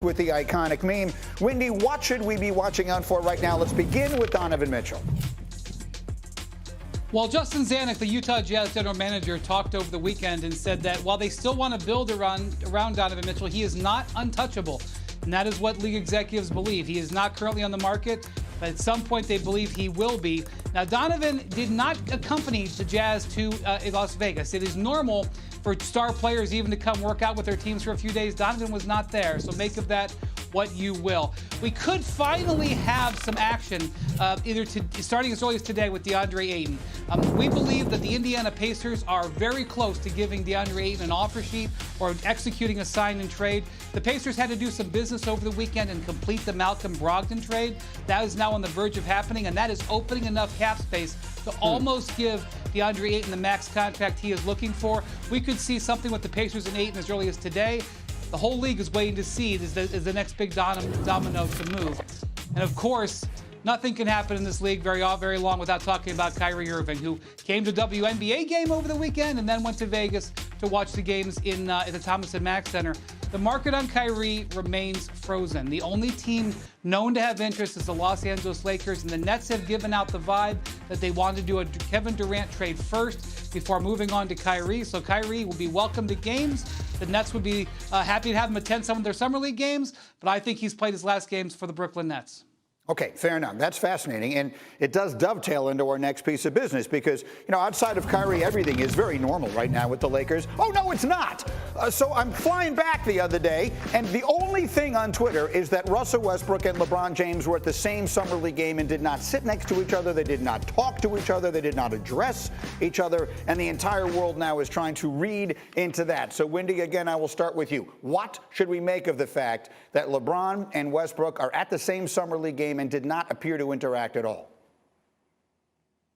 With the iconic meme. Windy, what should we be watching out for right now? Let's begin with Donovan Mitchell. Well, Justin Zanuck, the Utah Jazz general manager, talked over the weekend and said that while they still want to build around Donovan Mitchell, he is not untouchable. And that is what league executives believe. He is not currently on the market, but at some point they believe he will be. Now, Donovan did not accompany the Jazz to Las Vegas. It is normal for star players even to come work out with their teams for a few days. Donovan was not there, so make of that what you will. We could finally have some action starting as early as today with DeAndre Ayton. We believe that the Indiana Pacers are very close to giving DeAndre Ayton an offer sheet or executing a sign and trade. The Pacers had to do some business over the weekend and complete the Malcolm Brogdon trade. That is now on the verge of happening, and that is opening enough cap space to almost give DeAndre Ayton the max contract he is looking for. We could see something with the Pacers and Ayton as early as today. The whole league is waiting to see is the next big domino to move. And of course, nothing can happen in this league very long without talking about Kyrie Irving, who came to a WNBA game over the weekend and then went to Vegas to watch the games at the Thomas & Mack Center. The market on Kyrie remains frozen. The only team known to have interest is the Los Angeles Lakers, and the Nets have given out the vibe that they want to do a Kevin Durant trade first before moving on to Kyrie. So Kyrie will be welcome to games. The Nets would be happy to have him attend some of their summer league games, but I think he's played his last games for the Brooklyn Nets. Okay, fair enough. That's fascinating, and it does dovetail into our next piece of business because, outside of Kyrie, everything is very normal right now with the Lakers. Oh, no, it's not. So I'm flying back the other day, and the only thing on Twitter is that Russell Westbrook and LeBron James were at the same summer league game and did not sit next to each other. They did not talk to each other. They did not address each other, and the entire world now is trying to read into that. So, Wendy, again, I will start with you. What should we make of the fact that LeBron and Westbrook are at the same summer league game and did not appear to interact at all?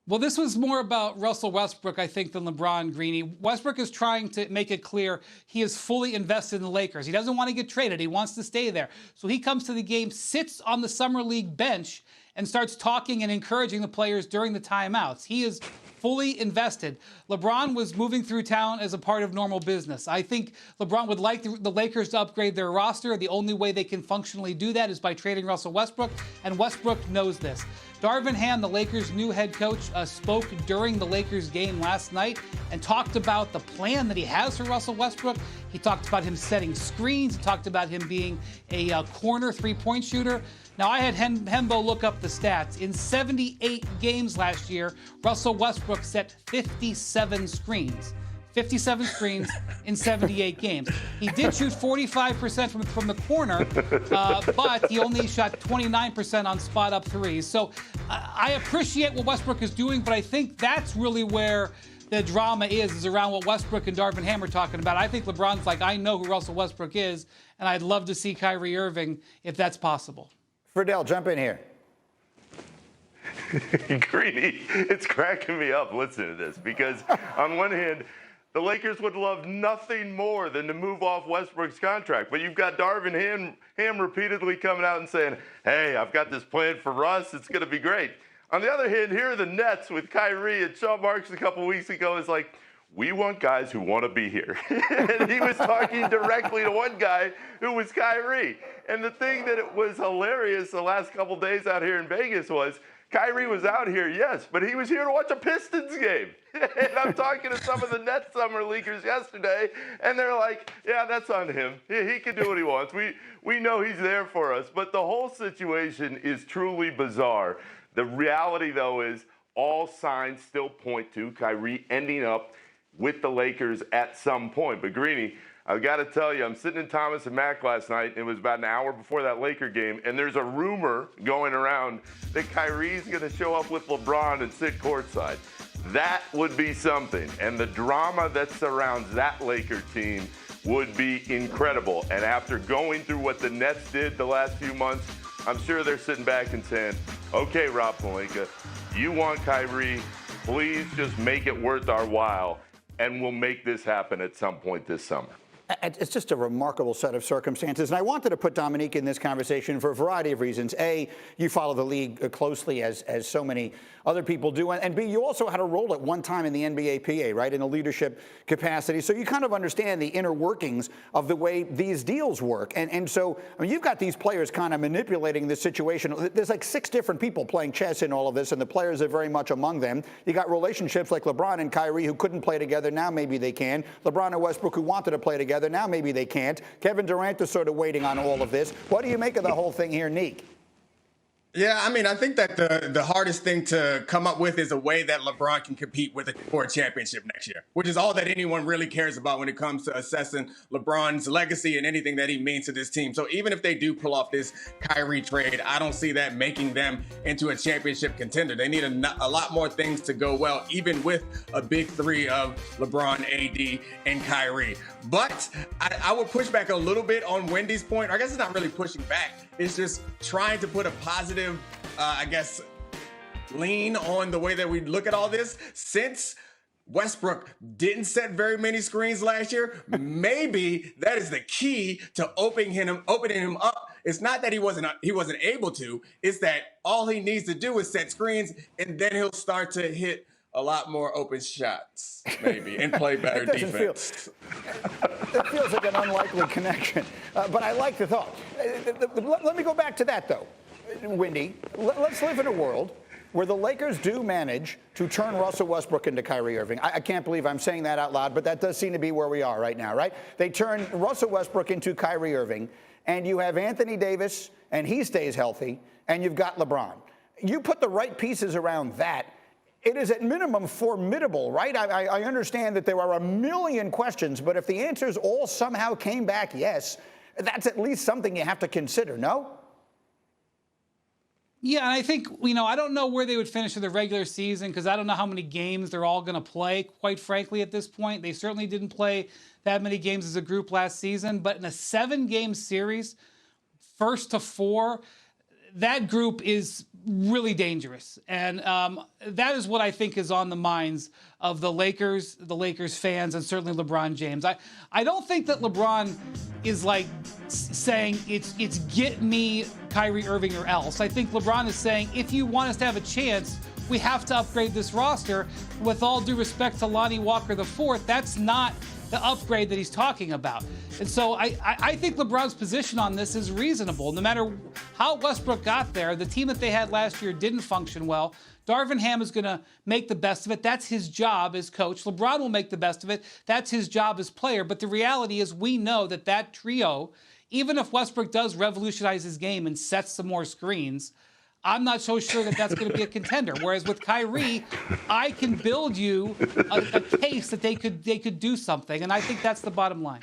Well, this was more about Russell Westbrook, I think, than LeBron, Greeny. Westbrook is trying to make it clear he is fully invested in the Lakers. He doesn't want to get traded. He wants to stay there. So he comes to the game, sits on the Summer League bench, and starts talking and encouraging the players during the timeouts. He is fully invested. LeBron was moving through town as a part of normal business. I think LeBron would like the Lakers to upgrade their roster. The only way they can functionally do that is by trading Russell Westbrook, and Westbrook knows this. Darvin Ham, the Lakers' new head coach, spoke during the Lakers game last night and talked about the plan that he has for Russell Westbrook. He talked about him setting screens. He talked about him being a corner three-point shooter. Now, I had Hembo look up the stats. In 78 games last year, Russell Westbrook set 57 screens. 57 screens in 78 games. He did shoot 45% from the corner, but he only shot 29% on spot-up threes. So I appreciate what Westbrook is doing, but I think that's really where the drama is around what Westbrook and Darvin Ham are talking about. I think LeBron's like, I know who Russell Westbrook is, and I'd love to see Kyrie Irving if that's possible. Friedel, jump in here. Greeny, it's cracking me up listening to this because on one hand, the Lakers would love nothing more than to move off Westbrook's contract. But you've got Darvin Ham repeatedly coming out and saying, hey, I've got this plan for Russ. It's going to be great. On the other hand, here are the Nets with Kyrie. And Sean Marks a couple weeks ago is like, we want guys who want to be here. And he was talking directly to one guy who was Kyrie. And the thing that it was hilarious the last couple days out here in Vegas was Kyrie was out here, yes, but he was here to watch a Pistons game. And I'm talking to some of the Nets summer leaguers yesterday, and they're like, yeah, that's on him. He can do what he wants. We know he's there for us. But the whole situation is truly bizarre. The reality, though, is all signs still point to Kyrie ending up with the Lakers at some point. But, Greeny, I've got to tell you, I'm sitting in Thomas & Mack last night. It was about an hour before that Laker game, and there's a rumor going around that Kyrie's going to show up with LeBron and sit courtside. That would be something, and the drama that surrounds that Laker team would be incredible. And after going through what the Nets did the last few months, I'm sure they're sitting back and saying, okay, Rob Pelinka, you want Kyrie, please just make it worth our while, and we'll make this happen at some point this summer. It's just a remarkable set of circumstances. And I wanted to put Dominique in this conversation for a variety of reasons. A, you follow the league closely as so many other people do. And B, you also had a role at one time in the NBA PA, right, in a leadership capacity. So you kind of understand the inner workings of the way these deals work. And so, I mean, you've got these players kind of manipulating this situation. There's like 6 different people playing chess in all of this, and the players are very much among them. You got relationships like LeBron and Kyrie who couldn't play together. Now maybe they can. LeBron and Westbrook who wanted to play together. Now maybe they can't. Kevin Durant is sort of waiting on all of this. What do you make of the whole thing here, Neek? Yeah, I mean, I think that the hardest thing to come up with is a way that LeBron can compete for a championship next year, which is all that anyone really cares about when it comes to assessing LeBron's legacy and anything that he means to this team. So even if they do pull off this Kyrie trade, I don't see that making them into a championship contender. They need a lot more things to go well, even with a big 3 of LeBron, AD, and Kyrie. But I would push back a little bit on Wendy's point. I guess it's not really pushing back. It's just trying to put a positive, lean on the way that we look at all this. Since Westbrook didn't set very many screens last year, maybe that is the key to opening him up. It's not that he wasn't able to. It's that all he needs to do is set screens, and then he'll start to hit a lot more open shots, maybe, and play better defense. It feels like an unlikely connection, but I like the thought. Let me go back to that, though, Windy. Let's live in a world where the Lakers do manage to turn Russell Westbrook into Kyrie Irving. I can't believe I'm saying that out loud, but that does seem to be where we are right now, right? They turn Russell Westbrook into Kyrie Irving, and you have Anthony Davis, and he stays healthy, and you've got LeBron. You put the right pieces around that, it is at minimum formidable, right? I understand that there are a million questions, but if the answers all somehow came back yes, that's at least something you have to consider, no? Yeah, and I think, I don't know where they would finish in the regular season because I don't know how many games they're all going to play, quite frankly, at this point. They certainly didn't play that many games as a group last season, but in a 7-game series, 1st to 4, that group is really dangerous. And that is what I think is on the minds of the Lakers fans, and certainly LeBron James. I don't think that LeBron is like saying it's get me Kyrie Irving or else. I think LeBron is saying if you want us to have a chance, we have to upgrade this roster. With all due respect to Lonnie Walker IV, that's not the upgrade that he's talking about. And so I think LeBron's position on this is reasonable. No matter how Westbrook got there, the team that they had last year didn't function well. Darvin Ham is going to make the best of it. That's his job as coach. LeBron will make the best of it. That's his job as player. But the reality is we know that trio, even if Westbrook does revolutionize his game and sets some more screens, I'm not so sure that that's going to be a contender. Whereas with Kyrie, I can build you a case that they could do something, and I think that's the bottom line.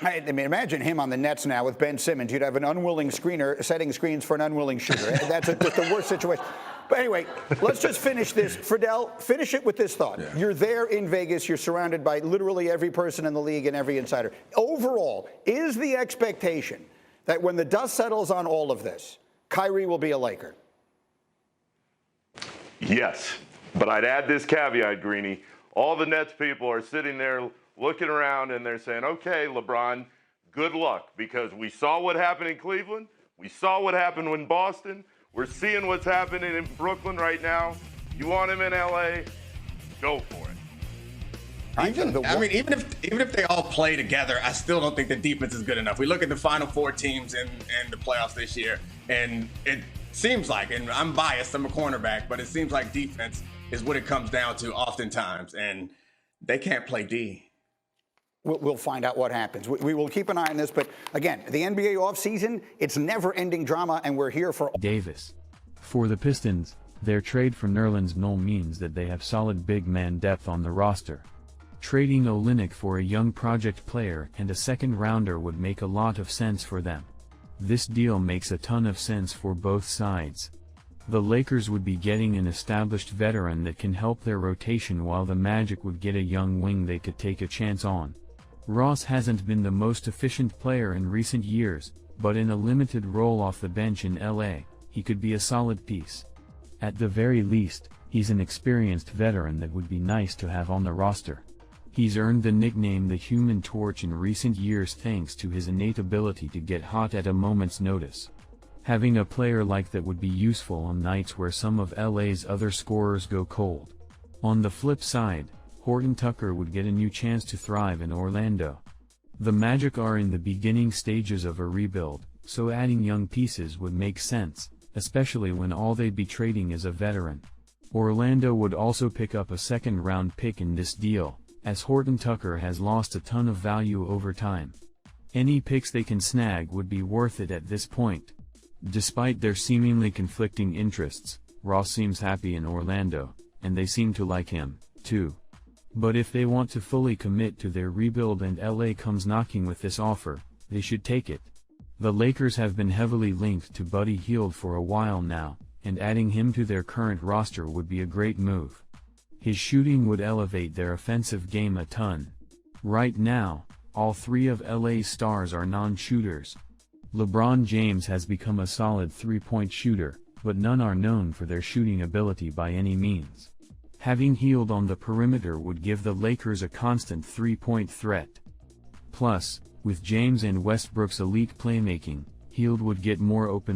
I mean, imagine him on the Nets now with Ben Simmons. You'd have an unwilling screener setting screens for an unwilling shooter. That's just the worst situation. But anyway, let's just finish this. Friedel, finish it with this thought. Yeah. You're there in Vegas. You're surrounded by literally every person in the league and every insider. Overall, is the expectation that when the dust settles on all of this, Kyrie will be a Laker? Yes, but I'd add this caveat, Greeny. All the Nets people are sitting there looking around and they're saying, okay, LeBron, good luck, because we saw what happened in Cleveland. We saw what happened in Boston. We're seeing what's happening in Brooklyn right now. You want him in LA? Go for it. Even if they all play together, I still don't think the defense is good enough. We look at the Final Four teams in the playoffs this year, and it seems like, and I'm biased, I'm a cornerback, but it seems like defense is what it comes down to oftentimes, and they can't play D. We'll find out what happens. We will keep an eye on this, but again, the NBA offseason, it's never-ending drama, and we're here for Davis. For the Pistons, their trade for Nerlens Noel means that they have solid big man depth on the roster. Trading Olynyk for a young project player and a second-rounder would make a lot of sense for them. This deal makes a ton of sense for both sides. The Lakers would be getting an established veteran that can help their rotation, while the Magic would get a young wing they could take a chance on. Ross hasn't been the most efficient player in recent years, but in a limited role off the bench in LA, he could be a solid piece. At the very least, he's an experienced veteran that would be nice to have on the roster. He's earned the nickname the Human Torch in recent years thanks to his innate ability to get hot at a moment's notice. Having a player like that would be useful on nights where some of LA's other scorers go cold. On the flip side, Horton Tucker would get a new chance to thrive in Orlando. The Magic are in the beginning stages of a rebuild, so adding young pieces would make sense, especially when all they'd be trading is a veteran. Orlando would also pick up a second-round pick in this deal, as Horton Tucker has lost a ton of value over time. Any picks they can snag would be worth it at this point. Despite their seemingly conflicting interests, Ross seems happy in Orlando, and they seem to like him, too. But if they want to fully commit to their rebuild and LA comes knocking with this offer, they should take it. The Lakers have been heavily linked to Buddy Hield for a while now, and adding him to their current roster would be a great move. His shooting would elevate their offensive game a ton. Right now, all three of LA's stars are non-shooters. LeBron James has become a solid three-point shooter, but none are known for their shooting ability by any means. Having Hield on the perimeter would give the Lakers a constant three-point threat. Plus, with James and Westbrook's elite playmaking, Hield would get more open